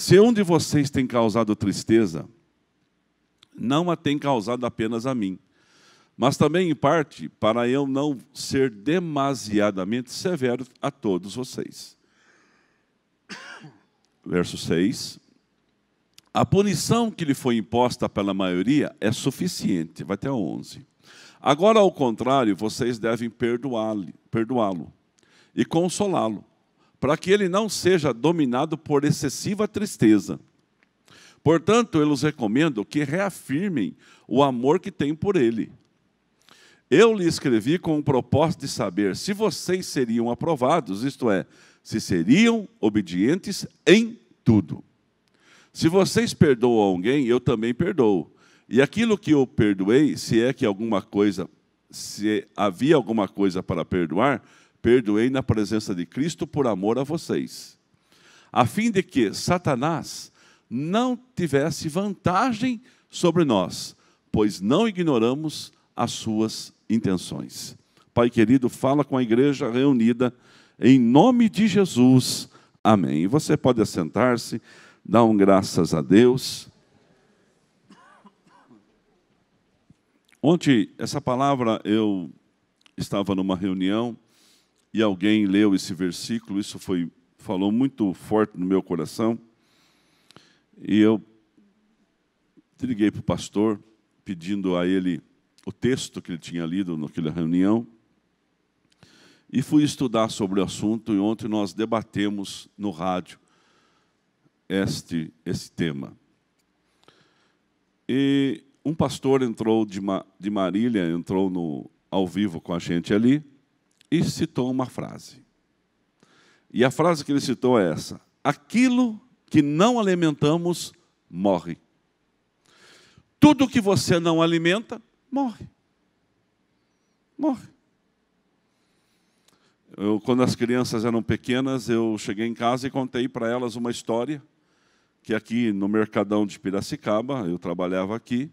Se um de vocês tem causado tristeza, não a tem causado apenas a mim, mas também, em parte, para eu não ser demasiadamente severo a todos vocês. Verso 6. A punição que lhe foi imposta pela maioria é suficiente. Vai até 11. Agora, ao contrário, vocês devem perdoá-lo e consolá-lo, para que ele não seja dominado por excessiva tristeza. Portanto, eu os recomendo que reafirmem o amor que têm por ele. Eu lhe escrevi com o propósito de saber se vocês seriam aprovados, isto é, se seriam obedientes em tudo. Se vocês perdoam alguém, eu também perdoo. E aquilo que eu perdoei, se havia alguma coisa para perdoar, perdoei na presença de Cristo por amor a vocês, a fim de que Satanás não tivesse vantagem sobre nós, pois não ignoramos as suas intenções. Pai querido, fala com a igreja reunida, em nome de Jesus. Amém. E você pode assentar-se, dar graças a Deus. Ontem, essa palavra, eu estava numa reunião e alguém leu esse versículo, isso falou muito forte no meu coração. E eu liguei para o pastor, pedindo a ele o texto que ele tinha lido naquela reunião. E fui estudar sobre o assunto, e ontem nós debatemos no rádio esse tema. E um pastor entrou de Marília, entrou ao vivo com a gente ali, e citou uma frase. E a frase que ele citou é essa: aquilo que não alimentamos, morre. Tudo que você não alimenta, morre. Morre. Quando as crianças eram pequenas, eu cheguei em casa e contei para elas uma história, que aqui no Mercadão de Piracicaba, eu trabalhava aqui,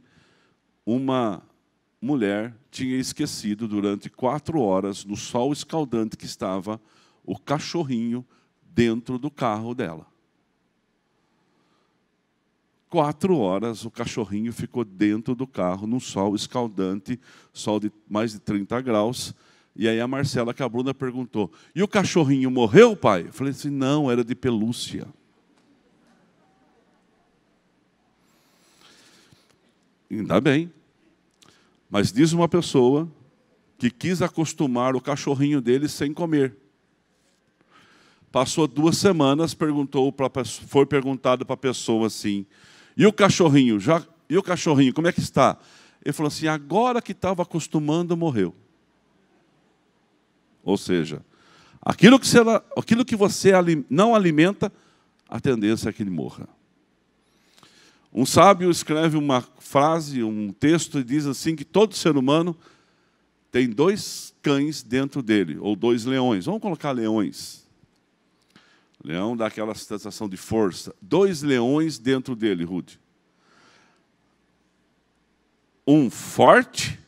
uma mulher tinha esquecido durante 4 horas, no sol escaldante que estava, o cachorrinho dentro do carro dela. 4 horas o cachorrinho ficou dentro do carro, num sol escaldante, sol de mais de 30 graus. E aí a Marcela, que a Bruna, perguntou: e o cachorrinho morreu, pai? Eu falei assim: não, era de pelúcia. Ainda bem. Mas diz uma pessoa que quis acostumar o cachorrinho dele sem comer. Passou 2 semanas, foi perguntado para a pessoa assim: e o cachorrinho, como é que está? Ele falou assim: agora que estava acostumando, morreu. Ou seja, aquilo que você não alimenta, a tendência é que ele morra. Um sábio escreve uma frase, um texto, e diz assim que todo ser humano tem 2 cães dentro dele, ou 2 leões. Vamos colocar leões. Leão dá aquela sensação de força. 2 leões dentro dele, Rude. Um forte,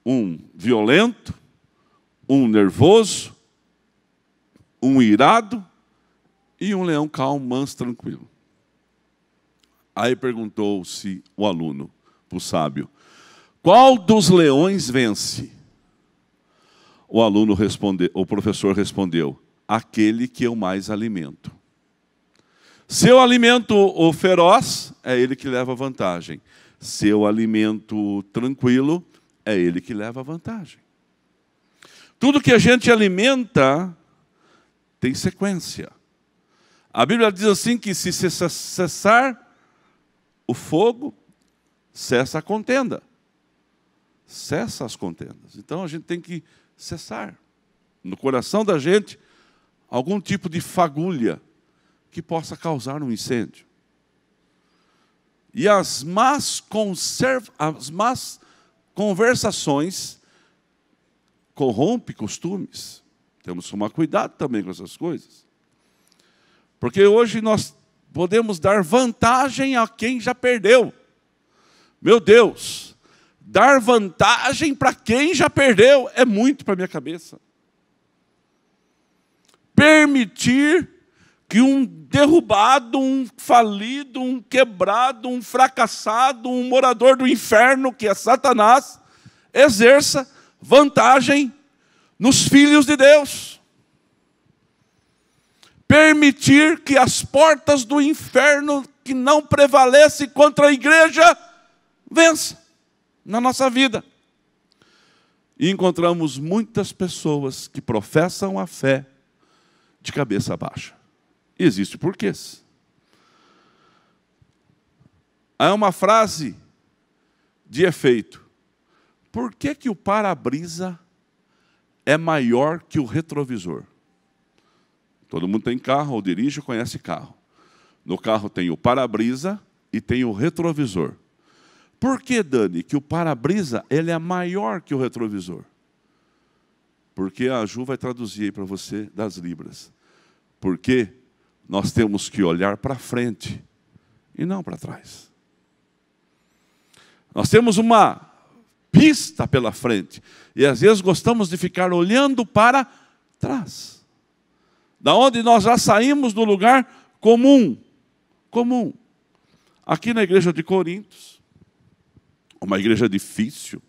um violento, um nervoso, um irado e um leão calmo, manso, tranquilo. Aí perguntou-se o aluno para o sábio: qual dos leões vence? O professor respondeu: aquele que eu mais alimento. Se eu alimento o feroz, é ele que leva vantagem. Se eu alimento o tranquilo, é ele que leva vantagem. Tudo que a gente alimenta tem sequência. A Bíblia diz assim que se cessar o fogo, cessa a contenda. Cessa as contendas. Então a gente tem que cessar no coração da gente algum tipo de fagulha que possa causar um incêndio. E as más conversações corrompem costumes. Temos que tomar cuidado também com essas coisas. Porque hoje nós podemos dar vantagem a quem já perdeu. Meu Deus, dar vantagem para quem já perdeu é muito para a minha cabeça. Permitir que um derrubado, um falido, um quebrado, um fracassado, um morador do inferno, que é Satanás, exerça vantagem nos filhos de Deus. Permitir que as portas do inferno, que não prevalecem contra a igreja, vença na nossa vida. E encontramos muitas pessoas que professam a fé de cabeça baixa. E existe porquês. Há uma frase de efeito. Por que que o para-brisa é maior que o retrovisor? Todo mundo tem carro, ou dirige ou conhece carro. No carro tem o para-brisa e tem o retrovisor. Por que, Dani, que o para-brisa ele é maior que o retrovisor? Porque a Ju vai traduzir aí para você das libras. Porque nós temos que olhar para frente e não para trás. Nós temos uma pista pela frente e às vezes gostamos de ficar olhando para trás. Da onde nós já saímos do lugar comum. Aqui na igreja de Coríntios, uma igreja difícil,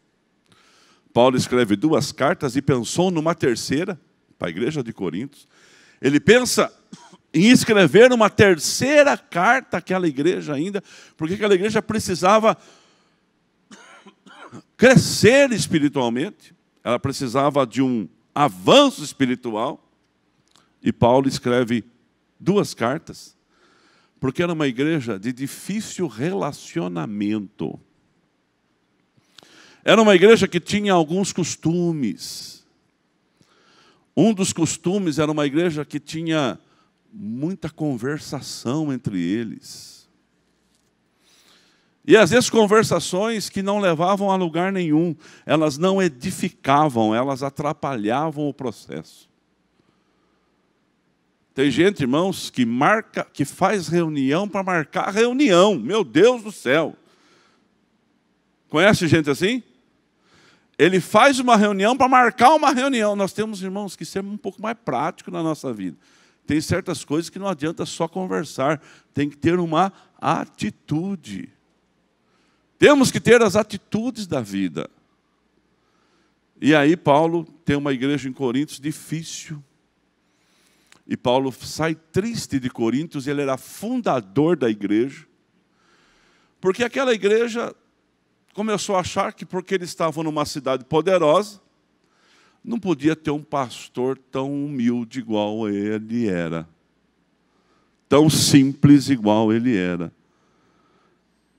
Paulo escreve 2 cartas e pensou numa terceira, para a igreja de Coríntios. Ele pensa em escrever uma terceira carta àquela igreja ainda, porque aquela igreja precisava crescer espiritualmente, ela precisava de um avanço espiritual. E Paulo escreve 2 cartas, porque era uma igreja de difícil relacionamento. Era uma igreja que tinha alguns costumes. Um dos costumes era uma igreja que tinha muita conversação entre eles. E às vezes conversações que não levavam a lugar nenhum. Elas não edificavam, elas atrapalhavam o processo. Tem gente, irmãos, que faz reunião para marcar reunião. Meu Deus do céu. Conhece gente assim? Ele faz uma reunião para marcar uma reunião. Nós temos, irmãos, que ser um pouco mais prático na nossa vida. Tem certas coisas que não adianta só conversar. Tem que ter uma atitude. Temos que ter as atitudes da vida. E aí Paulo tem uma igreja em Coríntios difícil. E Paulo sai triste de Coríntios, ele era fundador da igreja, porque aquela igreja começou a achar que porque eles estavam numa cidade poderosa, não podia ter um pastor tão humilde igual ele era, tão simples igual ele era.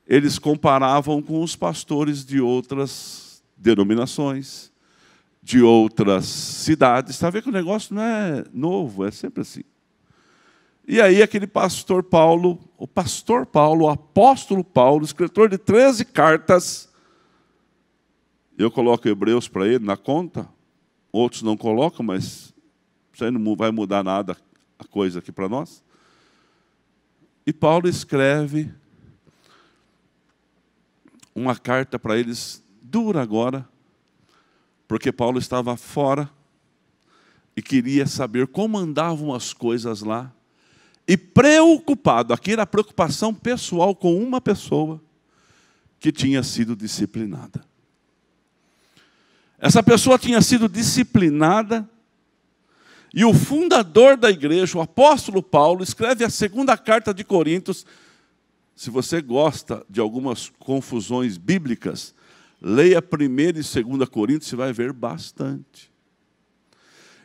Eles comparavam com os pastores de outras denominações, de outras cidades. Está vendo que o negócio não é novo, é sempre assim. E aí aquele pastor Paulo, o apóstolo Paulo, escritor de 13 cartas, eu coloco Hebreus para ele na conta, outros não colocam, mas isso aí não vai mudar nada a coisa aqui para nós. E Paulo escreve uma carta para eles, dura agora, porque Paulo estava fora e queria saber como andavam as coisas lá. E preocupado, aqui era preocupação pessoal com uma pessoa que tinha sido disciplinada. Essa pessoa tinha sido disciplinada e o fundador da igreja, o apóstolo Paulo, escreve a 2ª carta de Coríntios. Se você gosta de algumas confusões bíblicas, leia 1ª e 2ª Coríntios, você vai ver bastante.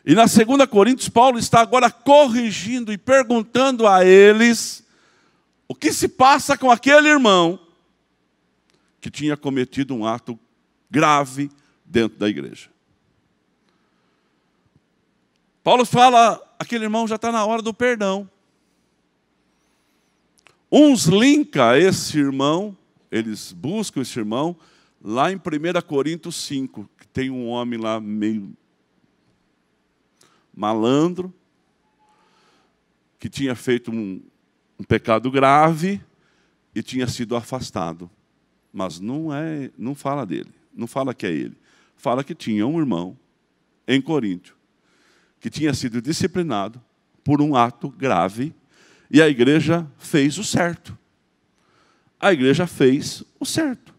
E na 2ª Coríntios, Paulo está agora corrigindo e perguntando a eles o que se passa com aquele irmão que tinha cometido um ato grave dentro da igreja. Paulo fala, aquele irmão já está na hora do perdão. Uns linkam esse irmão, eles buscam esse irmão, lá em 1 Coríntios 5, que tem um homem lá meio malandro, que tinha feito um pecado grave e tinha sido afastado. Mas não fala dele, não fala que é ele. Fala que tinha um irmão em Coríntio, que tinha sido disciplinado por um ato grave, E a igreja fez o certo. A igreja fez o certo.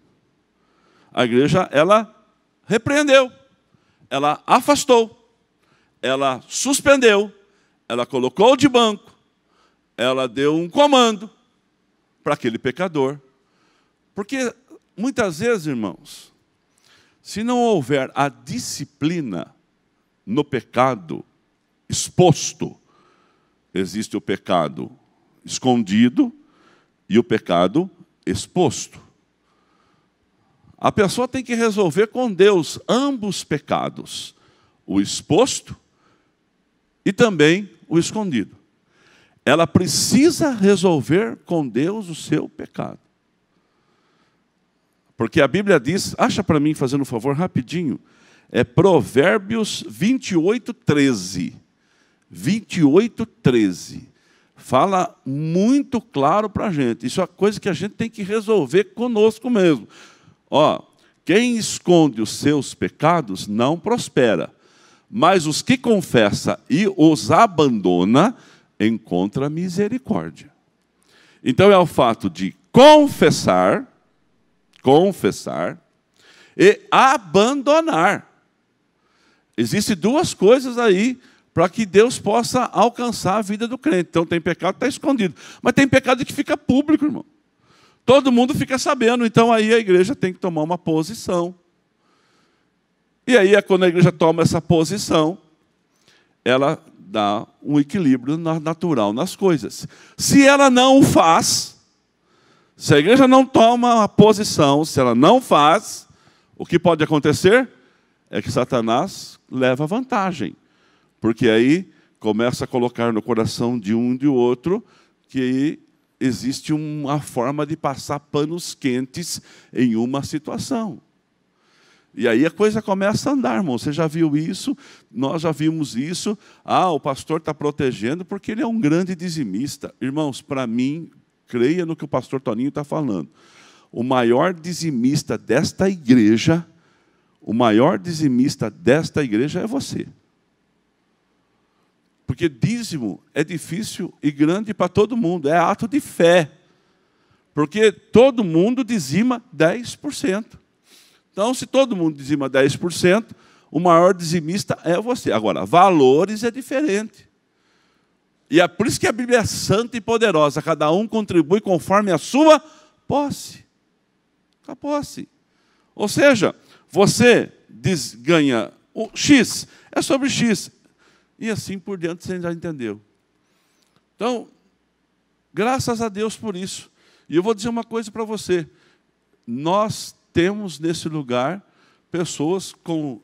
A igreja, ela repreendeu, ela afastou, ela suspendeu, ela colocou de banco, ela deu um comando para aquele pecador. Porque muitas vezes, irmãos, se não houver a disciplina no pecado exposto, existe o pecado escondido e o pecado exposto. A pessoa tem que resolver com Deus ambos pecados, o exposto e também o escondido. Ela precisa resolver com Deus o seu pecado. Porque a Bíblia diz, acha para mim, fazendo um favor, rapidinho, é Provérbios 28:13. 28:13. Fala muito claro para a gente. Isso é uma coisa que a gente tem que resolver conosco mesmo. Ó, quem esconde os seus pecados não prospera, mas os que confessa e os abandona, encontra misericórdia. Então é o fato de confessar e abandonar. Existem duas coisas aí para que Deus possa alcançar a vida do crente. Então tem pecado que está escondido, mas tem pecado que fica público, irmão. Todo mundo fica sabendo, então aí a igreja tem que tomar uma posição. E aí, quando a igreja toma essa posição, ela dá um equilíbrio natural nas coisas. Se ela não o faz, se a igreja não toma uma posição, se ela não faz, o que pode acontecer é que Satanás leva vantagem. Porque aí começa a colocar no coração de um e de outro que existe uma forma de passar panos quentes em uma situação. E aí a coisa começa a andar, irmão. Você já viu isso? Nós já vimos isso. Ah, o pastor está protegendo porque ele é um grande dizimista. Irmãos, para mim, creia no que o pastor Toninho está falando. O maior dizimista desta igreja, é você. Porque dízimo é difícil e grande para todo mundo, é ato de fé. Porque todo mundo dizima 10%. Então, se todo mundo dizima 10%, o maior dizimista é você. Agora, valores é diferente. E é por isso que a Bíblia é santa e poderosa. Cada um contribui conforme a sua posse. A posse. Ou seja, você ganha o X, é sobre X. E assim por diante, você já entendeu. Então, graças a Deus por isso. E eu vou dizer uma coisa para você. Nós temos nesse lugar pessoas com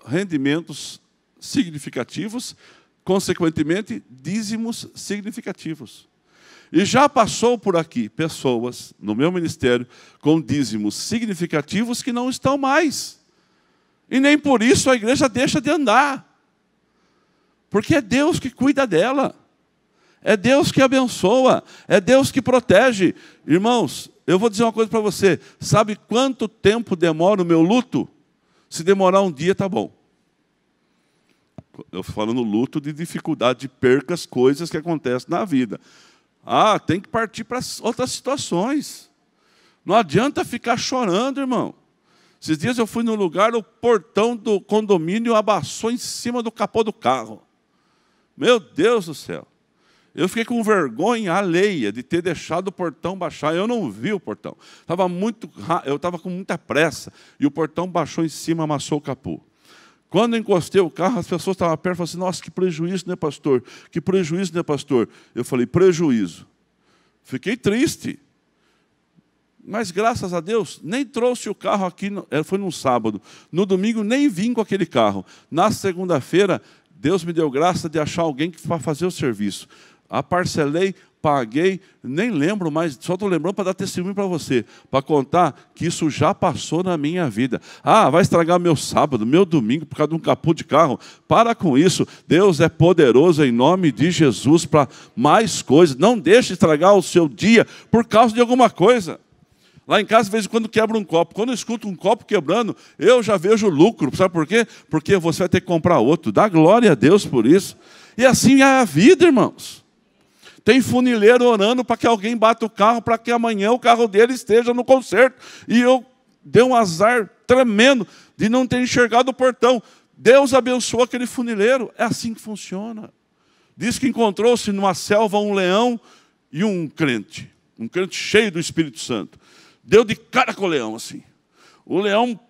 rendimentos significativos, consequentemente, dízimos significativos. E já passou por aqui pessoas, no meu ministério, com dízimos significativos que não estão mais. E nem por isso a igreja deixa de andar. Porque é Deus que cuida dela. É Deus que abençoa. É Deus que protege. Irmãos, eu vou dizer uma coisa para você. Sabe quanto tempo demora o meu luto? Se demorar um dia, está bom. Eu estou falando luto de dificuldade, de percas, coisas que acontecem na vida. Ah, tem que partir para outras situações. Não adianta ficar chorando, irmão. Esses dias eu fui num lugar, o portão do condomínio abaixou em cima do capô do carro. Meu Deus do céu. Eu fiquei com vergonha alheia de ter deixado o portão baixar. Eu não vi o portão. Eu estava com muita pressa. E o portão baixou em cima, amassou o capô. Quando eu encostei o carro, as pessoas estavam perto e falaram assim, nossa, que prejuízo, né, pastor? Que prejuízo, né, pastor? Eu falei, prejuízo. Fiquei triste. Mas, graças a Deus, nem trouxe o carro aqui, foi num sábado. No domingo, nem vim com aquele carro. Na segunda-feira, Deus me deu graça de achar alguém para fazer o serviço. Parcelei, paguei, nem lembro mais, só estou lembrando para dar testemunho para você, para contar que isso já passou na minha vida. Ah, vai estragar meu sábado, meu domingo, por causa de um capô de carro. Para com isso. Deus é poderoso em nome de Jesus para mais coisas. Não deixe estragar o seu dia por causa de alguma coisa. Lá em casa, de vez em quando, quebra um copo. Quando eu escuto um copo quebrando, eu já vejo lucro. Sabe por quê? Porque você vai ter que comprar outro. Dá glória a Deus por isso. E assim é a vida, irmãos. Tem funileiro orando para que alguém bata o carro, para que amanhã o carro dele esteja no concerto. E eu dei um azar tremendo de não ter enxergado o portão. Deus abençoou aquele funileiro. É assim que funciona. Diz que encontrou-se numa selva um leão e um crente cheio do Espírito Santo. Deu de cara com o leão assim. O leão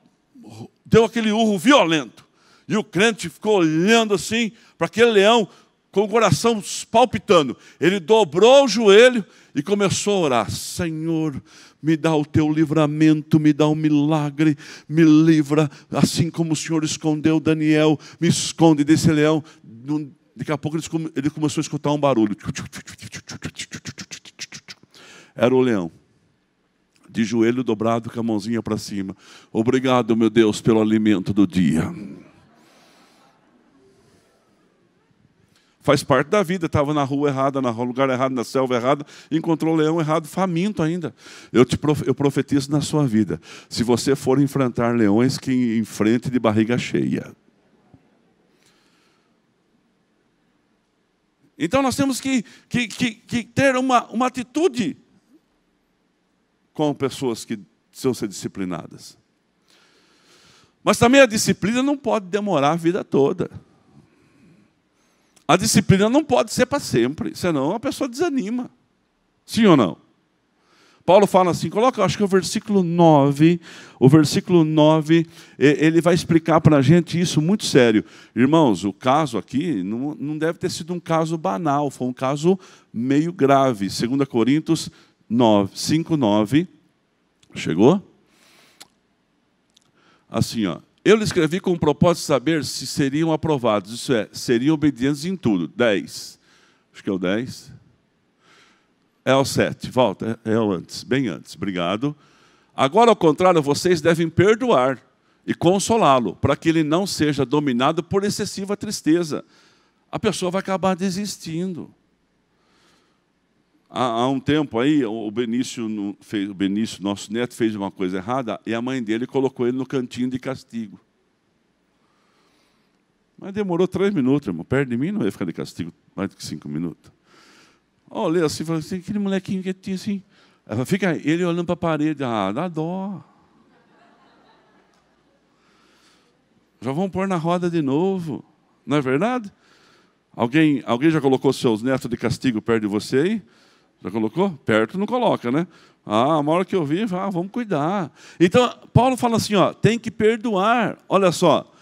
deu aquele urro violento. E o crente ficou olhando assim para aquele leão com o coração palpitando. Ele dobrou o joelho e começou a orar. Senhor, me dá o teu livramento, me dá um milagre, me livra, assim como o Senhor escondeu Daniel, me esconde desse leão. Daqui a pouco ele começou a escutar um barulho. Era o leão, de joelho dobrado com a mãozinha para cima. Obrigado, meu Deus, pelo alimento do dia. Faz parte da vida, estava na rua errada, no lugar errado, na selva errada, encontrou o leão errado, faminto ainda. Eu profetizo na sua vida, se você for enfrentar leões, que enfrente de barriga cheia. Então nós temos que ter uma atitude com pessoas que precisam ser disciplinadas. Mas também a disciplina não pode demorar a vida toda. A disciplina não pode ser para sempre, senão a pessoa desanima. Sim ou não? Paulo fala assim, coloca, acho que é o versículo 9, ele vai explicar para a gente isso muito sério. Irmãos, o caso aqui não deve ter sido um caso banal, foi um caso meio grave. 2 Coríntios 5, 9, chegou? Assim, ó. Eu lhe escrevi com o propósito de saber se seriam aprovados, isso é, seriam obedientes em tudo. 10, acho que é o 10. É o 7, volta, é o antes, bem antes, obrigado. Agora, ao contrário, vocês devem perdoar e consolá-lo, para que ele não seja dominado por excessiva tristeza. A pessoa vai acabar desistindo. Há um tempo aí, o Benício, nosso neto, fez uma coisa errada e a mãe dele colocou ele no cantinho de castigo. Mas demorou 3 minutos, irmão. Perto de mim não ia ficar de castigo mais do que 5 minutos. Olha assim, falei assim, aquele molequinho que tinha assim. Fica ele olhando para a parede, dá dó. Já vão pôr na roda de novo. Não é verdade? Alguém já colocou seus netos de castigo perto de você aí? Já colocou? Perto não coloca, né? Uma hora que eu vi, vamos cuidar. Então, Paulo fala assim, ó, tem que perdoar. Olha só.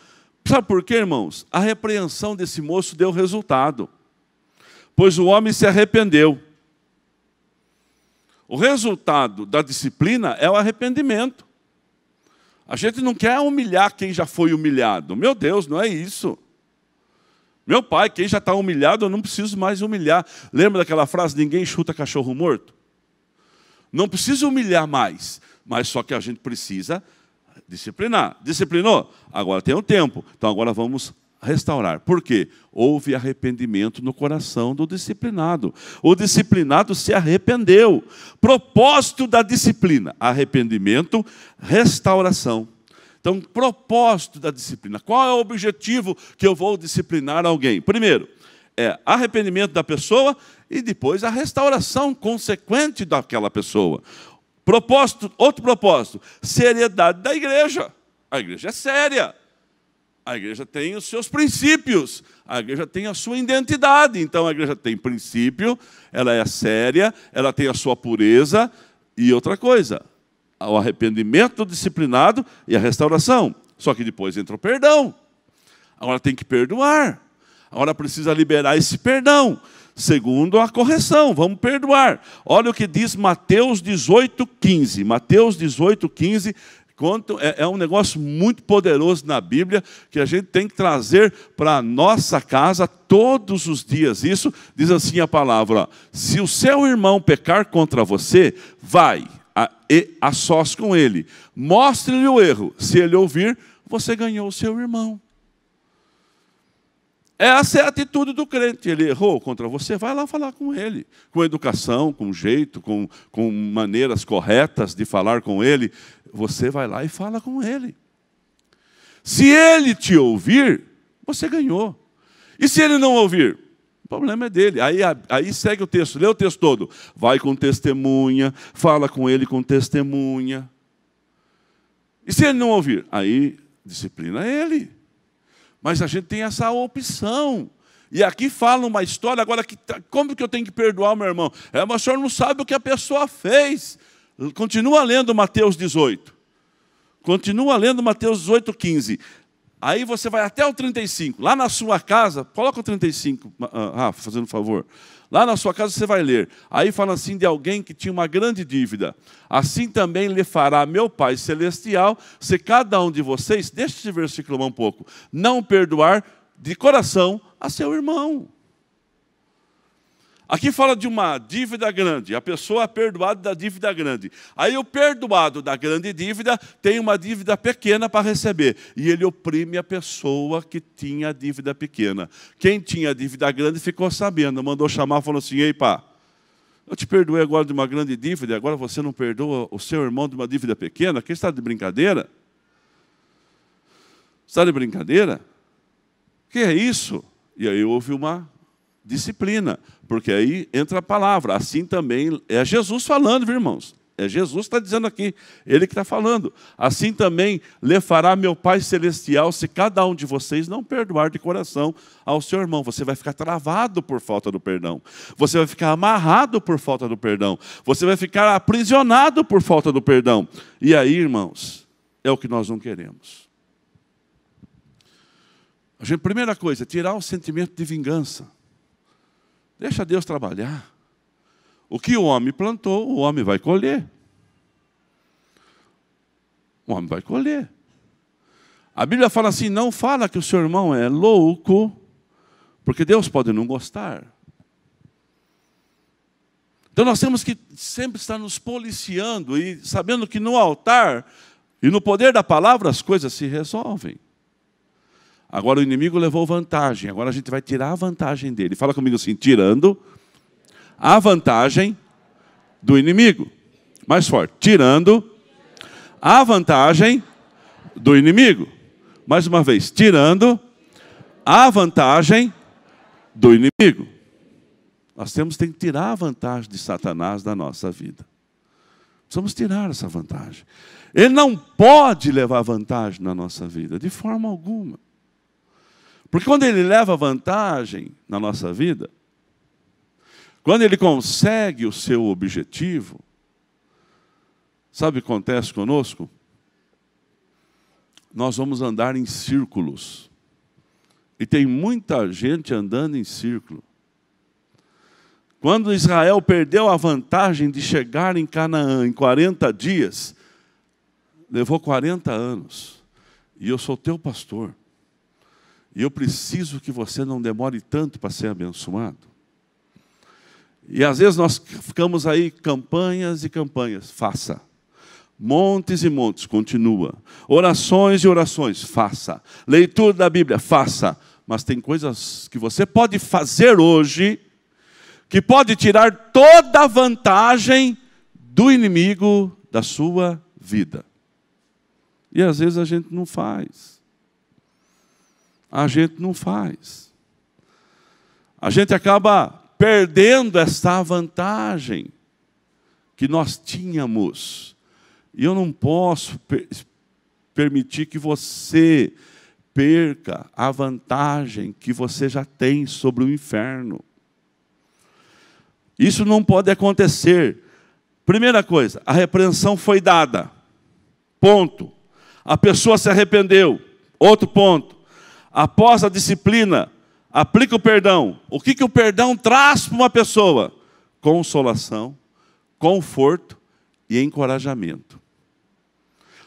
Sabe por quê, irmãos? A repreensão desse moço deu resultado. Pois o homem se arrependeu. O resultado da disciplina é o arrependimento. A gente não quer humilhar quem já foi humilhado. Meu Deus, não é isso. Meu pai, quem já está humilhado, eu não preciso mais humilhar. Lembra daquela frase, ninguém chuta cachorro morto? Não precisa humilhar mais, mas só que a gente precisa disciplinar. Disciplinou? Agora tem um tempo. Então agora vamos restaurar. Por quê? Houve arrependimento no coração do disciplinado. O disciplinado se arrependeu. Propósito da disciplina: arrependimento, restauração. Então, propósito da disciplina. Qual é o objetivo que eu vou disciplinar alguém? Primeiro, é arrependimento da pessoa e depois a restauração consequente daquela pessoa. Outro propósito, seriedade da igreja. A igreja é séria. A igreja tem os seus princípios, a igreja tem a sua identidade. Então, a igreja tem princípio, ela é séria, ela tem a sua pureza. E outra coisa, o arrependimento disciplinado e a restauração. Só que depois entra o perdão. Agora tem que perdoar. Agora precisa liberar esse perdão. Segundo a correção, vamos perdoar. Olha o que diz Mateus 18:15. Mateus 18:15. É um negócio muito poderoso na Bíblia, que a gente tem que trazer para a nossa casa todos os dias. Isso diz assim a palavra, ó, se o seu irmão pecar contra você, vai a sós com ele. Mostre-lhe o erro. Se ele ouvir, você ganhou o seu irmão. Essa é a atitude do crente. Ele errou contra você, vai lá falar com ele. Com educação, com jeito, com maneiras corretas de falar com ele. Você vai lá e fala com ele. Se ele te ouvir, você ganhou. E se ele não ouvir? problema é dele. Aí segue o texto, lê o texto todo. Vai com testemunha, fala com ele com testemunha. E se ele não ouvir? Aí disciplina ele. Mas a gente tem essa opção. E aqui fala uma história, agora, como que eu tenho que perdoar o meu irmão? Mas o senhor não sabe o que a pessoa fez. Continua lendo Mateus 18. Continua lendo Mateus 18, 15. Aí você vai até o 35. Lá na sua casa, coloca o 35, Rafa, fazendo um favor. Lá na sua casa você vai ler. Aí fala assim de alguém que tinha uma grande dívida. Assim também lhe fará meu Pai Celestial, se cada um de vocês, deixa esse versículo um pouco, não perdoar de coração a seu irmão. Aqui fala de uma dívida grande, a pessoa é perdoada da dívida grande. Aí o perdoado da grande dívida tem uma dívida pequena para receber. E ele oprime a pessoa que tinha a dívida pequena. Quem tinha a dívida grande ficou sabendo, mandou chamar e falou assim: ei, pá, eu te perdoei agora de uma grande dívida, agora você não perdoa o seu irmão de uma dívida pequena? Quem está de brincadeira? Está de brincadeira? O que é isso? E aí houve uma disciplina, porque aí entra a palavra. Assim também, é Jesus falando, viu, irmãos? É Jesus que está dizendo aqui, ele que está falando. Assim também lhe fará meu Pai Celestial, se cada um de vocês não perdoar de coração ao seu irmão. Você vai ficar travado por falta do perdão. Você vai ficar amarrado por falta do perdão. Você vai ficar aprisionado por falta do perdão. E aí, irmãos, é o que nós não queremos. Primeira coisa, tirar o sentimento de vingança. Deixa Deus trabalhar. O que o homem plantou, o homem vai colher. O homem vai colher. A Bíblia fala assim: não fala que o seu irmão é louco, porque Deus pode não gostar. Então nós temos que sempre estar nos policiando e sabendo que no altar e no poder da palavra as coisas se resolvem. Agora o inimigo levou vantagem, agora a gente vai tirar a vantagem dele. Fala comigo assim: tirando a vantagem do inimigo. Mais forte: tirando a vantagem do inimigo. Mais uma vez: tirando a vantagem do inimigo. Nós temos que tirar a vantagem de Satanás da nossa vida. Precisamos tirar essa vantagem. Ele não pode levar vantagem na nossa vida, de forma alguma. Porque quando ele leva vantagem na nossa vida, quando ele consegue o seu objetivo, sabe o que acontece conosco? Nós vamos andar em círculos. E tem muita gente andando em círculo. Quando Israel perdeu a vantagem de chegar em Canaã em 40 dias, levou 40 anos. E eu sou teu pastor. E eu preciso que você não demore tanto para ser abençoado. E às vezes nós ficamos aí campanhas e campanhas. Faça. Montes e montes, continua. Orações e orações, faça. Leitura da Bíblia, faça. Mas tem coisas que você pode fazer hoje que pode tirar toda a vantagem do inimigo da sua vida. E às vezes a gente não faz. A gente não faz. A gente acaba perdendo essa vantagem que nós tínhamos. E eu não posso permitir que você perca a vantagem que você já tem sobre o inferno. Isso não pode acontecer. Primeira coisa, a repreensão foi dada. Ponto. A pessoa se arrependeu. Outro ponto. Após a disciplina, aplica o perdão. O que o perdão traz para uma pessoa? Consolação, conforto e encorajamento.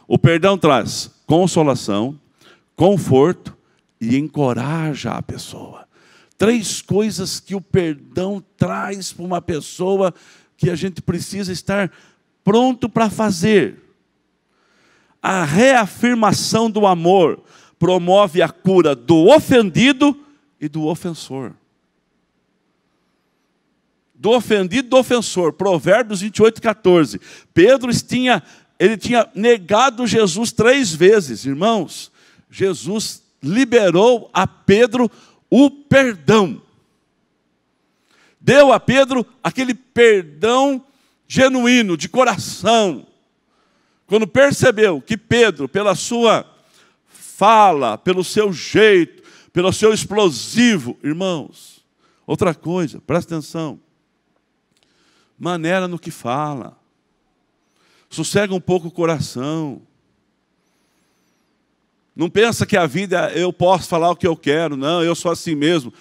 O perdão traz consolação, conforto e encoraja a pessoa. 3 coisas que o perdão traz para uma pessoa que a gente precisa estar pronto para fazer. A reafirmação do amor promove a cura do ofendido e do ofensor. Do ofendido e do ofensor. Provérbios 28, 14. Pedro tinha negado Jesus 3 vezes. Irmãos, Jesus liberou a Pedro o perdão. deu a Pedro aquele perdão genuíno, de coração. Quando percebeu que Pedro, pela sua fala, pelo seu jeito, pelo seu explosivo, irmãos, outra coisa, presta atenção, maneira no que fala, sossega um pouco o coração. Não pensa que a vida, eu posso falar o que eu quero, não, eu sou assim mesmo.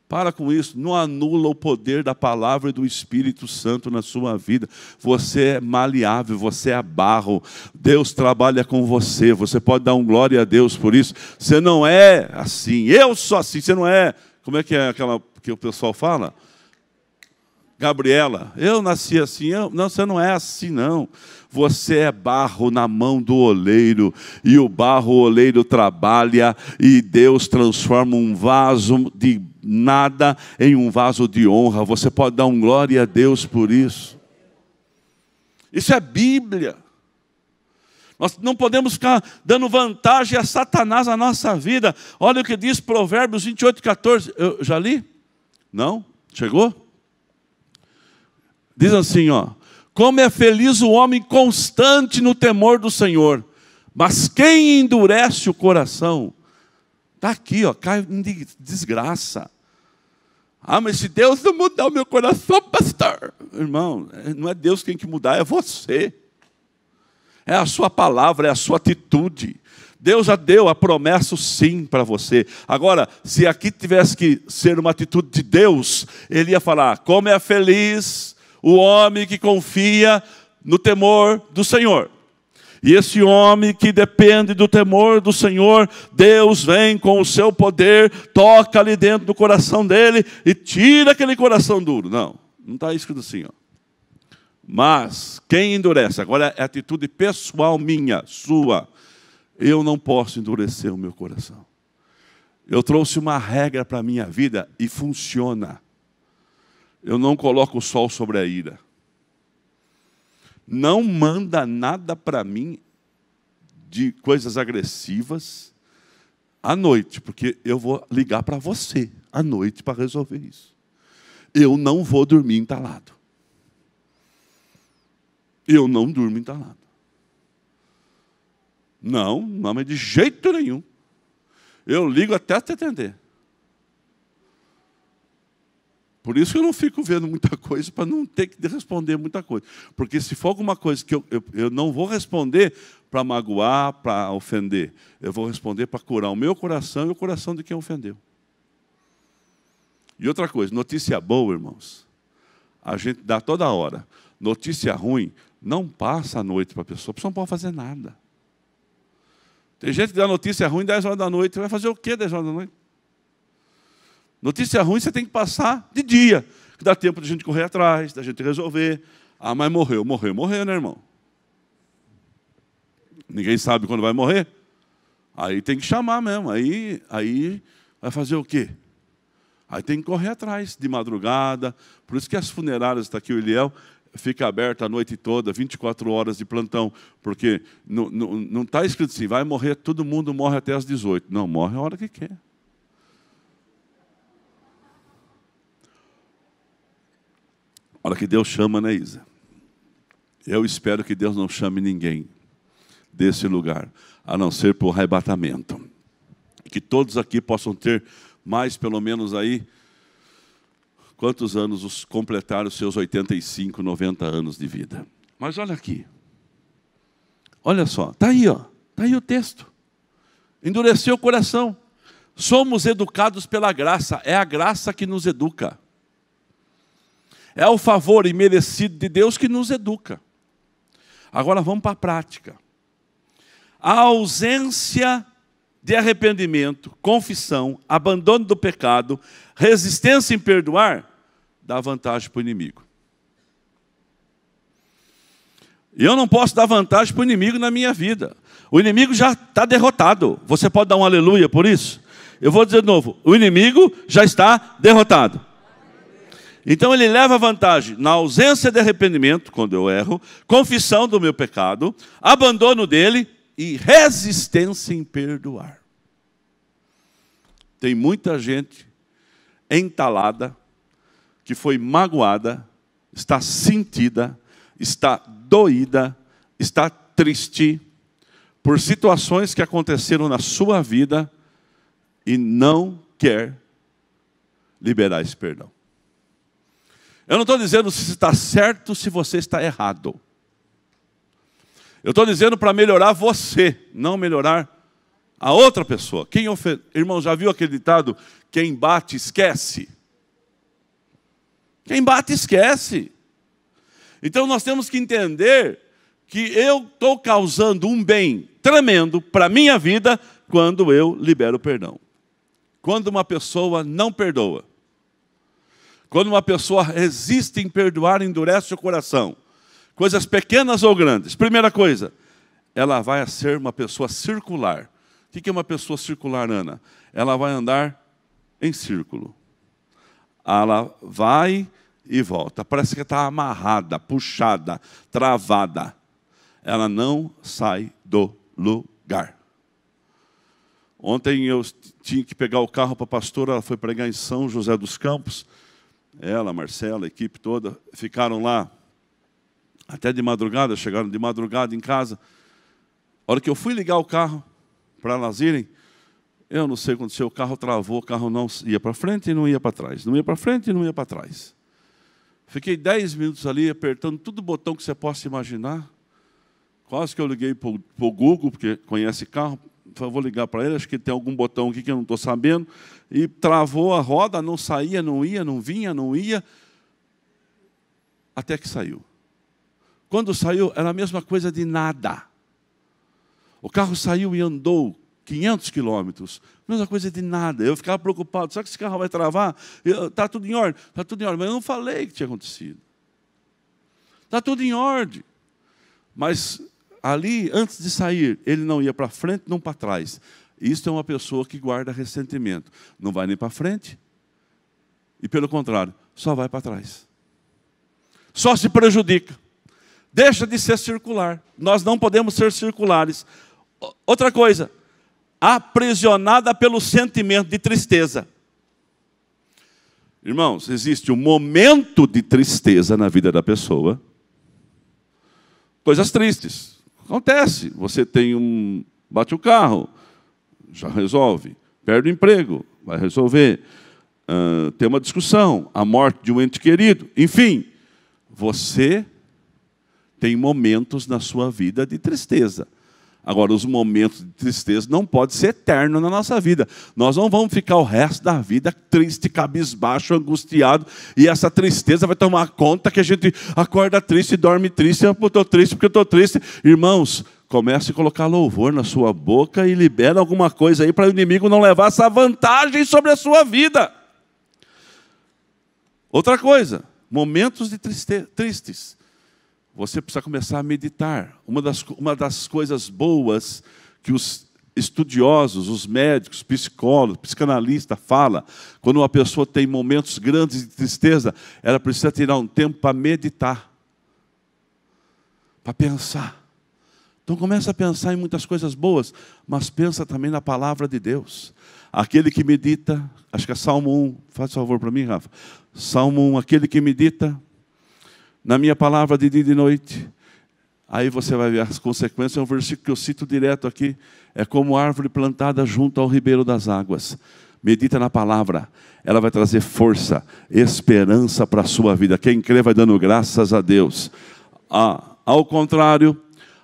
Para com isso, não anula o poder da palavra e do Espírito Santo na sua vida. Você é maleável, você é barro. Deus trabalha com você, você pode dar um glória a Deus por isso. Você não é assim, eu sou assim, você não é... Como é aquela que o pessoal fala? Gabriela, eu nasci assim. Não, você não é assim, não. Você é barro na mão do oleiro, e o barro, o oleiro trabalha, e Deus transforma um vaso de nada em um vaso de honra. Você pode dar um glória a Deus por isso. Isso é Bíblia. Nós não podemos ficar dando vantagem a Satanás na nossa vida. Olha o que diz Provérbios 28:14. Eu já li? Não? Chegou? Diz assim, ó: como é feliz o homem constante no temor do Senhor, mas quem endurece o coração, está aqui, ó, cai em desgraça. Ah, mas se Deus não mudar o meu coração, pastor. Irmão, não é Deus quem tem que mudar, é você. É a sua palavra, é a sua atitude. Deus já deu a promessa, sim, para você. Agora, se aqui tivesse que ser uma atitude de Deus, Ele ia falar: como é feliz o homem que confia no temor do Senhor. E esse homem que depende do temor do Senhor, Deus vem com o seu poder, toca ali dentro do coração dele e tira aquele coração duro. Não está escrito assim, ó. Mas quem endurece, agora é atitude pessoal minha, sua. Eu não posso endurecer o meu coração. Eu trouxe uma regra para a minha vida e funciona. Eu não coloco o sol sobre a ira. Não manda nada para mim de coisas agressivas à noite, porque eu vou ligar para você à noite para resolver isso. Eu não vou dormir entalado. Eu não durmo entalado. Não, mas de jeito nenhum. Eu ligo até te atender. Por isso que eu não fico vendo muita coisa, para não ter que responder muita coisa. Porque se for alguma coisa que eu não vou responder para magoar, para ofender. Eu vou responder para curar o meu coração e o coração de quem ofendeu. E outra coisa, notícia boa, irmãos, a gente dá toda hora. Notícia ruim, não passa a noite para a pessoa não pode fazer nada. Tem gente que dá notícia ruim 10 horas da noite, vai fazer o quê 10 horas da noite? Notícia ruim você tem que passar de dia, que dá tempo de a gente correr atrás, da gente resolver. Ah, mas morreu, né, irmão? Ninguém sabe quando vai morrer. Aí tem que chamar mesmo, aí vai fazer o quê? Aí tem que correr atrás, de madrugada. Por isso que as funerárias, está aqui o Eliel, fica aberta a noite toda, 24 horas de plantão, porque não está escrito assim, vai morrer, todo mundo morre até às 18. Não, morre a hora que quer. A hora que Deus chama, né, Isa? Eu espero que Deus não chame ninguém desse lugar, a não ser por arrebatamento. Que todos aqui possam ter mais, pelo menos aí, quantos anos completaram os seus 85, 90 anos de vida. Mas olha aqui. Olha só, está aí, ó. Está aí o texto. Endureceu o coração. Somos educados pela graça. É a graça que nos educa. É o favor imerecido de Deus que nos educa. Agora vamos para a prática. A ausência de arrependimento, confissão, abandono do pecado, resistência em perdoar, dá vantagem para o inimigo. E eu não posso dar vantagem para o inimigo na minha vida. O inimigo já está derrotado. Você pode dar um aleluia por isso? Eu vou dizer de novo. O inimigo já está derrotado. Então ele leva vantagem na ausência de arrependimento, quando eu erro, confissão do meu pecado, abandono dele e resistência em perdoar. Tem muita gente entalada que foi magoada, está sentida, está doída, está triste por situações que aconteceram na sua vida e não quer liberar esse perdão. Eu não estou dizendo se está certo, se você está errado. Eu estou dizendo para melhorar você, não melhorar a outra pessoa. Irmão, já viu aquele ditado? Quem bate, esquece. Quem bate, esquece. Então nós temos que entender que eu estou causando um bem tremendo para a minha vida quando eu libero o perdão. Quando uma pessoa não perdoa. Quando uma pessoa resiste em perdoar, endurece o coração. Coisas pequenas ou grandes. Primeira coisa, ela vai ser uma pessoa circular. O que é uma pessoa circular, Ana? Ela vai andar em círculo. Ela vai e volta. Parece que está amarrada, puxada, travada. Ela não sai do lugar. Ontem eu tinha que pegar o carro para a pastora, ela foi pregar em São José dos Campos. Ela, a Marcela, a equipe toda, ficaram lá até de madrugada, chegaram de madrugada em casa. A hora que eu fui ligar o carro para elas irem, eu não sei o que aconteceu, o carro travou, o carro não ia para frente e não ia para trás. Não ia para frente e não ia para trás. Fiquei 10 minutos ali, apertando todo o botão que você possa imaginar. Quase que eu liguei para o Google, porque conhece carro. Eu vou ligar para ele, acho que tem algum botão aqui que eu não estou sabendo. E travou a roda, não saía, não ia, não vinha, não ia. Até que saiu. Quando saiu, era a mesma coisa de nada. O carro saiu e andou 500 quilômetros. Mesma coisa de nada. Eu ficava preocupado. Será que esse carro vai travar? Está tudo em ordem. Está tudo em ordem. Mas eu não falei que tinha acontecido. Está tudo em ordem. Mas ali, antes de sair, ele não ia para frente, não para trás. Isso é uma pessoa que guarda ressentimento. Não vai nem para frente. E pelo contrário, só vai para trás. Só se prejudica. Deixa de ser circular. Nós não podemos ser circulares. Outra coisa, aprisionada pelo sentimento de tristeza. Irmãos, existe um momento de tristeza na vida da pessoa. Coisas tristes. Acontece. Você bate o carro, já resolve. Perde o emprego, vai resolver. Tem uma discussão, a morte de um ente querido. Enfim, você tem momentos na sua vida de tristeza. Agora, os momentos de tristeza não podem ser eternos na nossa vida. Nós não vamos ficar o resto da vida triste, cabisbaixo, angustiado. E essa tristeza vai tomar conta que a gente acorda triste, dorme triste. Eu estou triste porque eu estou triste. Irmãos, comece a colocar louvor na sua boca e libera alguma coisa aí para o inimigo não levar essa vantagem sobre a sua vida. Outra coisa, momentos de tristes. Você precisa começar a meditar. Uma das coisas boas que os estudiosos, os médicos, psicólogos, psicanalistas falam, quando uma pessoa tem momentos grandes de tristeza, ela precisa tirar um tempo para meditar, para pensar. Então começa a pensar em muitas coisas boas, mas pensa também na palavra de Deus. Aquele que medita, acho que é Salmo 1, faz favor para mim, Rafa. Salmo 1, aquele que medita na minha palavra de dia e de noite. Aí você vai ver as consequências. É um versículo que eu cito direto aqui. É como árvore plantada junto ao ribeiro das águas. Medita na palavra. Ela vai trazer força, esperança para a sua vida. Quem crê vai dando graças a Deus. Ao contrário,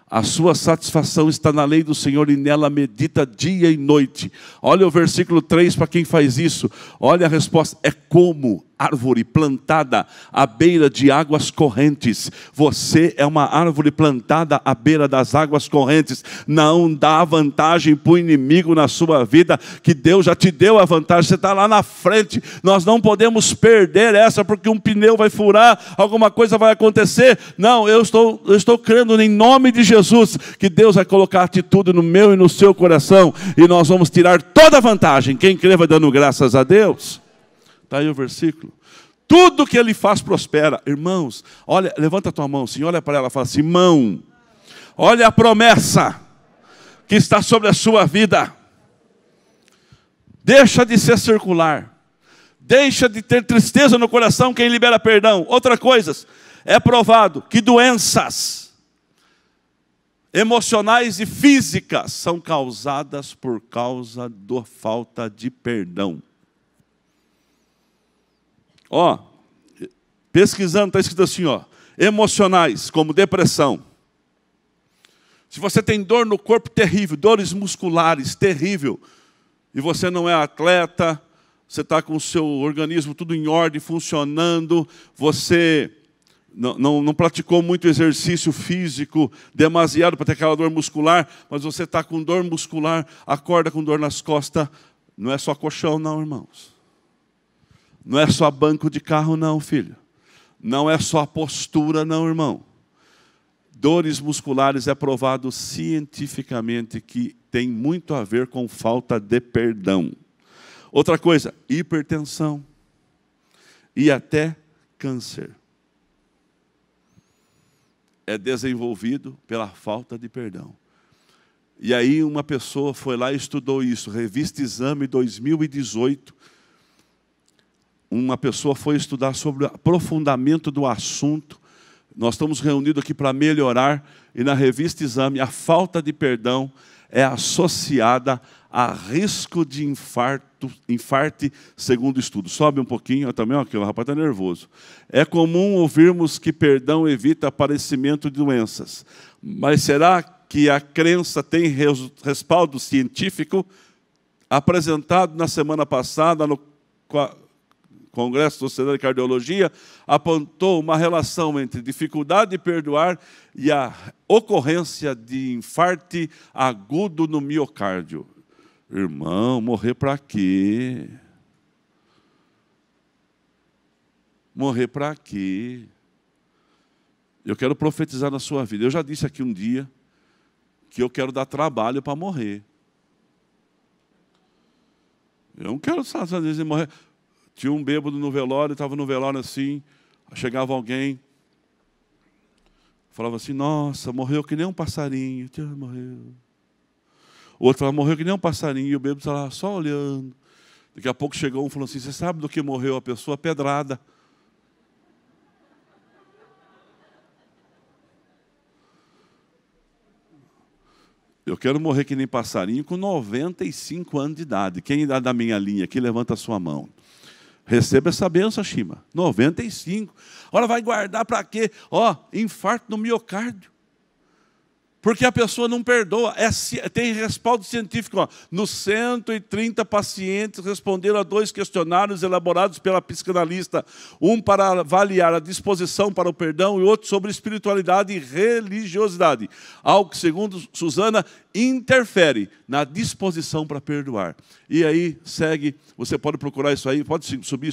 a sua satisfação está na lei do Senhor e nela medita dia e noite. Olha o versículo 3 para quem faz isso. Olha a resposta. É como árvore plantada à beira de águas correntes. Você é uma árvore plantada à beira das águas correntes. Não dá vantagem para o inimigo na sua vida, que Deus já te deu a vantagem. Você está lá na frente. Nós não podemos perder essa porque um pneu vai furar, alguma coisa vai acontecer. Não, eu estou crendo em nome de Jesus que Deus vai colocar atitude no meu e no seu coração e nós vamos tirar toda a vantagem. Quem crê vai dando graças a Deus. Está aí o versículo. Tudo que ele faz prospera. Irmãos, olha, levanta a tua mão assim, olha para ela e fala assim: irmão, olha a promessa que está sobre a sua vida. Deixa de ser circular. Deixa de ter tristeza no coração quem libera perdão. Outra coisa, é provado que doenças emocionais e físicas são causadas por causa da falta de perdão. Ó, pesquisando, está escrito assim, ó, emocionais, como depressão. Se você tem dor no corpo, terrível, dores musculares, terrível, e você não é atleta, você está com o seu organismo tudo em ordem, funcionando, você não praticou muito exercício físico, demasiado para ter aquela dor muscular, mas você está com dor muscular, acorda com dor nas costas, não é só colchão não, irmãos. Não é só banco de carro não, filho. Não é só a postura não, irmão. Dores musculares é provado cientificamente que tem muito a ver com falta de perdão. Outra coisa, hipertensão e até câncer. É desenvolvido pela falta de perdão. E aí uma pessoa foi lá e estudou isso, Revista Exame 2018. Uma pessoa foi estudar sobre o aprofundamento do assunto. Nós estamos reunidos aqui para melhorar, e na Revista Exame, a falta de perdão é associada a risco de infarto, segundo estudo. Sobe um pouquinho, também, aqui, o rapaz está nervoso. É comum ouvirmos que perdão evita aparecimento de doenças. Mas será que a crença tem respaldo científico? Apresentado na semana passada no Congresso da Sociedade de Cardiologia, apontou uma relação entre dificuldade de perdoar e a ocorrência de infarto agudo no miocárdio. Irmão, morrer para quê? Morrer para quê? Eu quero profetizar na sua vida. Eu já disse aqui um dia que eu quero dar trabalho para morrer. Eu não quero só dizer morrer. Tinha um bêbado no velório, estava no velório assim, chegava alguém, falava assim, nossa, morreu que nem um passarinho. Morreu. O outro falava, morreu que nem um passarinho, e o bêbado estava lá só olhando. Daqui a pouco chegou um e falou assim, você sabe do que morreu a pessoa? Pedrada. Eu quero morrer que nem passarinho com 95 anos de idade. Quem é da minha linha aqui, levanta a sua mão. Receba essa bênção, Shima. 95. Agora vai guardar para quê? Ó, infarto no miocárdio. Porque a pessoa não perdoa. Tem respaldo científico. Ó. Nos 130 pacientes responderam a 2 questionários elaborados pela psicanalista. Um para avaliar a disposição para o perdão e outro sobre espiritualidade e religiosidade. Algo que, segundo Suzana, interfere na disposição para perdoar. E aí, segue, você pode procurar isso aí, pode subir.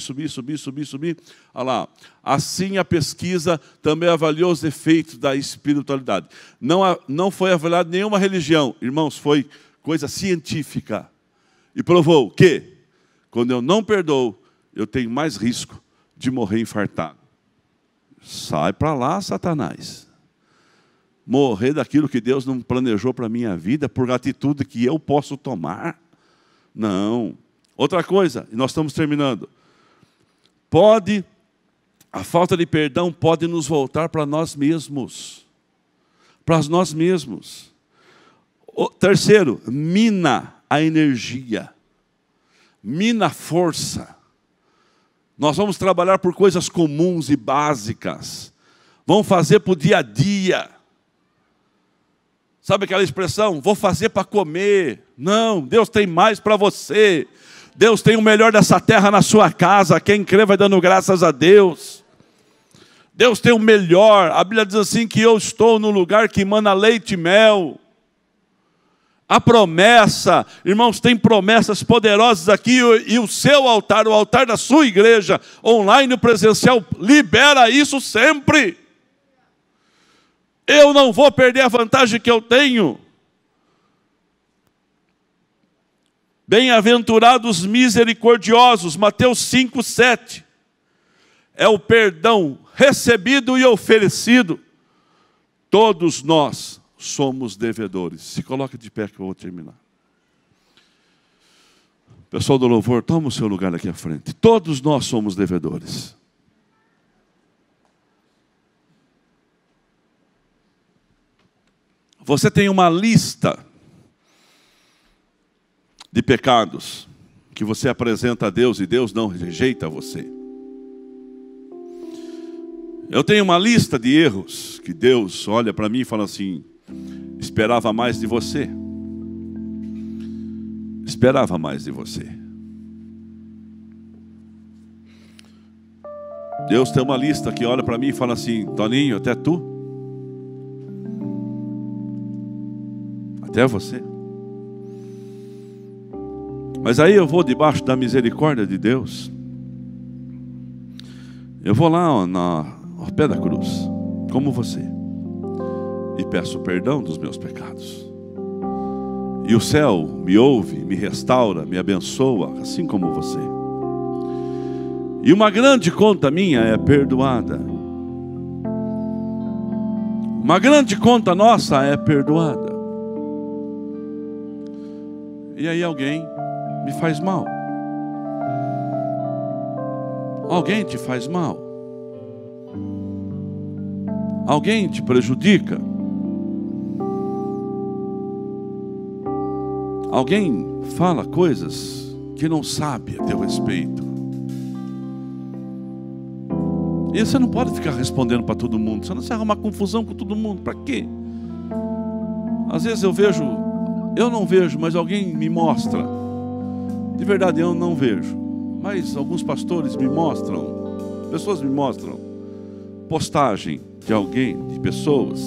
Olha lá. Assim, a pesquisa também avaliou os efeitos da espiritualidade. Não foi avaliada nenhuma religião, irmãos, foi coisa científica. E provou que, quando eu não perdoo, eu tenho mais risco de morrer infartado. Sai para lá, Satanás. Morrer daquilo que Deus não planejou para a minha vida, por atitude que eu posso tomar. Não. Outra coisa, e nós estamos terminando. A falta de perdão pode nos voltar para nós mesmos. Para nós mesmos. Terceiro, mina a energia. Mina a força. Nós vamos trabalhar por coisas comuns e básicas. Vamos fazer para o dia a dia. Sabe aquela expressão? Vou fazer para comer. Não, Deus tem mais para você. Deus tem o melhor dessa terra na sua casa. Quem crê vai dando graças a Deus. Deus tem o melhor. A Bíblia diz assim que eu estou no lugar que emana leite e mel. A promessa, irmãos, tem promessas poderosas aqui. E o seu altar, o altar da sua igreja, online e presencial, libera isso sempre. Eu não vou perder a vantagem que eu tenho. Bem-aventurados misericordiosos, Mateus 5, 7. É o perdão recebido e oferecido. Todos nós somos devedores. Se coloque de pé que eu vou terminar. Pessoal do louvor, toma o seu lugar aqui à frente. Todos nós somos devedores. Você tem uma lista de pecados que você apresenta a Deus e Deus não rejeita você. Eu tenho uma lista de erros que Deus olha para mim e fala assim: esperava mais de você. Esperava mais de você. Deus tem uma lista que olha para mim e fala assim: Toninho, até tu? Até você? Mas aí eu vou debaixo da misericórdia de Deus. Eu vou lá ao pé da cruz, como você, e peço perdão dos meus pecados. E o céu me ouve, me restaura, me abençoa, assim como você. E uma grande conta minha é perdoada. Uma grande conta nossa é perdoada. E aí alguém me faz mal. Alguém te faz mal. Alguém te prejudica. Alguém fala coisas que não sabe a teu respeito. E você não pode ficar respondendo para todo mundo. Você não se arrumar confusão com todo mundo. Para quê? Às vezes eu não vejo, mas alguém me mostra. De verdade eu não vejo, mas alguns pastores me mostram, pessoas me mostram postagem de alguém, de pessoas.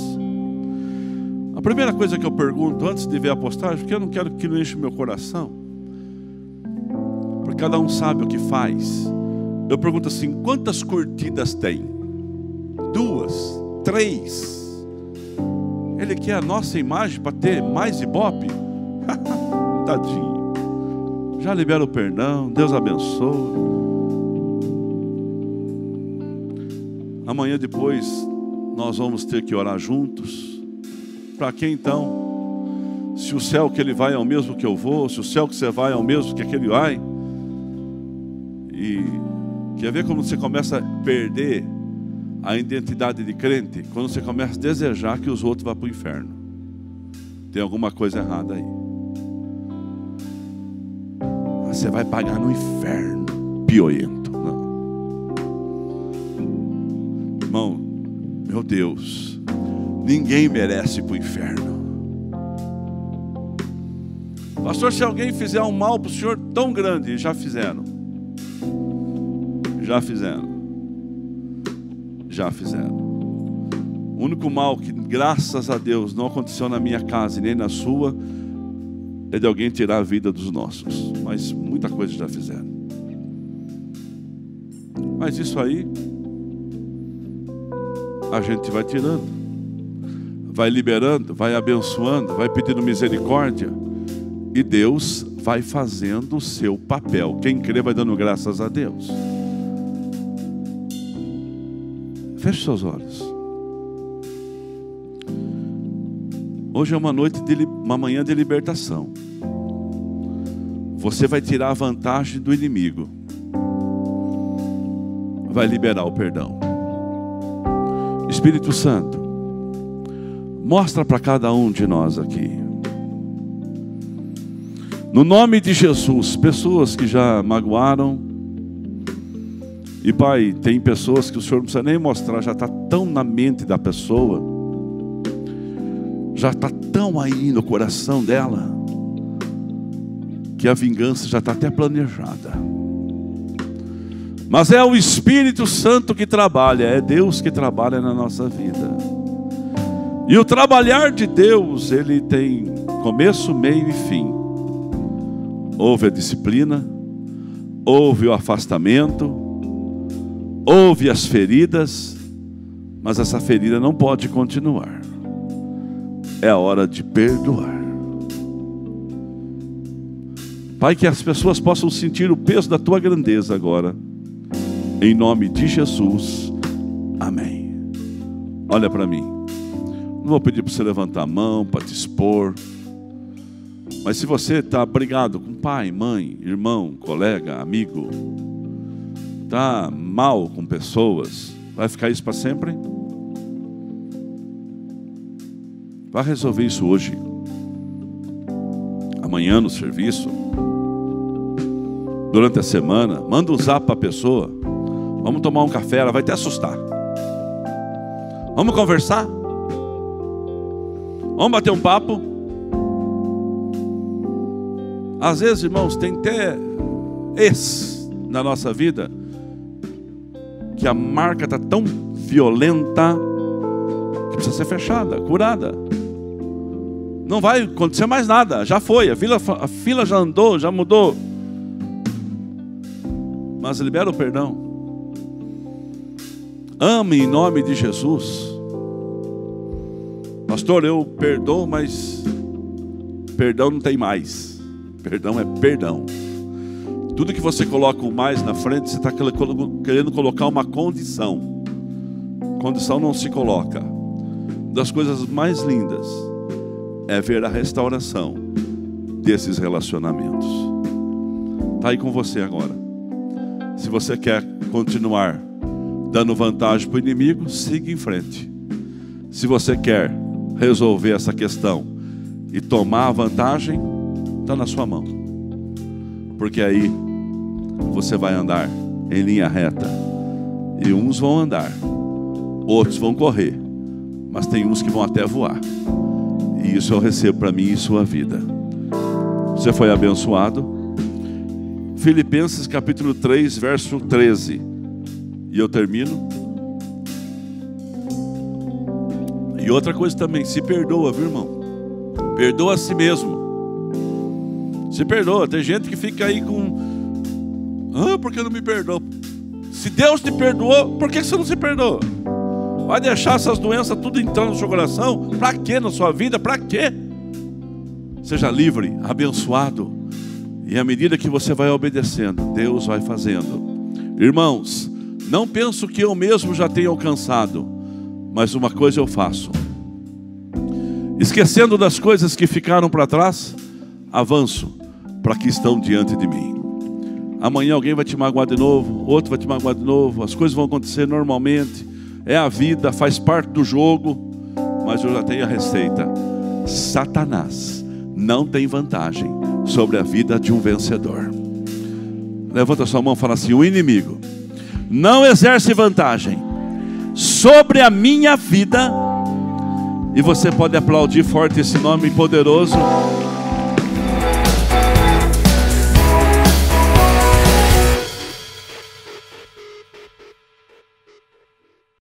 A primeira coisa que eu pergunto antes de ver a postagem, porque eu não quero que não enche o meu coração, porque cada um sabe o que faz. Eu pergunto assim: quantas curtidas tem? 2, 3? Ele quer a nossa imagem para ter mais ibope? Tadinho. Já libera o perdão, Deus abençoa. Amanhã depois nós vamos ter que orar juntos. Para quem então? Se o céu que ele vai é o mesmo que eu vou, se o céu que você vai é o mesmo que aquele vai. E quer ver como você começa a perder a identidade de crente? Quando você começa a desejar que os outros vão para o inferno. Tem alguma coisa errada aí. Você vai pagar no inferno, pioento. Não. Irmão, meu Deus, ninguém merece ir para o inferno. Pastor, se alguém fizer um mal para o senhor tão grande, já fizeram. Já fizeram. Já fizeram. O único mal que, graças a Deus, não aconteceu na minha casa e nem na sua, é de alguém tirar a vida dos nossos. Mas muita coisa já fizeram. Mas isso aí a gente vai tirando, vai liberando, vai abençoando, vai pedindo misericórdia, e Deus vai fazendo o seu papel. Quem crê vai dando graças a Deus. Feche seus olhos. Hoje é uma manhã de libertação. Você vai tirar a vantagem do inimigo. Vai liberar o perdão. Espírito Santo, mostra para cada um de nós aqui, no nome de Jesus, pessoas que já magoaram. E Pai, tem pessoas que o Senhor não precisa nem mostrar, já está tão na mente da pessoa, já está tão aí no coração dela, que a vingança já está até planejada. Mas é o Espírito Santo que trabalha, é Deus que trabalha na nossa vida. E o trabalhar de Deus, ele tem começo, meio e fim. Houve a disciplina, houve o afastamento, houve as feridas, mas essa ferida não pode continuar. É a hora de perdoar. Pai, que as pessoas possam sentir o peso da Tua grandeza agora. Em nome de Jesus. Amém. Olha para mim. Não vou pedir para você levantar a mão, para te expor. Mas se você está brigado com pai, mãe, irmão, colega, amigo, está mal com pessoas, vai ficar isso para sempre? Vai resolver isso hoje. Amanhã no serviço. Durante a semana. Manda um zap para a pessoa. Vamos tomar um café, ela vai te assustar. Vamos conversar? Vamos bater um papo? Às vezes, irmãos, tem até esse na nossa vida que a marca está tão violenta que precisa ser fechada, curada. Não vai acontecer mais nada, já foi, a fila já andou, já mudou. Mas libera o perdão. Ame em nome de Jesus. Pastor, eu perdoo, mas perdão não tem mais. Perdão é perdão. Tudo que você coloca o mais na frente, você está querendo colocar uma condição. Condição não se coloca. Uma das coisas mais lindas é ver a restauração desses relacionamentos. Está aí com você agora. Se você quer continuar dando vantagem para o inimigo, siga em frente. Se você quer resolver essa questão e tomar a vantagem, está na sua mão. Porque aí você vai andar em linha reta. E uns vão andar, outros vão correr, mas tem uns que vão até voar. E isso eu recebo para mim e sua vida. Você foi abençoado? Filipenses capítulo 3, verso 13. E eu termino. E outra coisa também, se perdoa, viu, irmão? Perdoa a si mesmo. Se perdoa. Tem gente que fica aí com... porque eu não me perdoo. Se Deus te perdoou, por que você não se perdoa? Vai deixar essas doenças tudo entrando no seu coração? Para quê na sua vida? Para quê? Seja livre, abençoado. E à medida que você vai obedecendo, Deus vai fazendo. Irmãos, não penso que eu mesmo já tenha alcançado, mas uma coisa eu faço. Esquecendo das coisas que ficaram para trás, avanço para que estão diante de mim. Amanhã alguém vai te magoar de novo, outro vai te magoar de novo. As coisas vão acontecer normalmente. É a vida, faz parte do jogo. Mas eu já tenho a receita. Satanás não tem vantagem sobre a vida de um vencedor. Levanta sua mão e fala assim: o inimigo não exerce vantagem sobre a minha vida. E você pode aplaudir forte esse nome poderoso.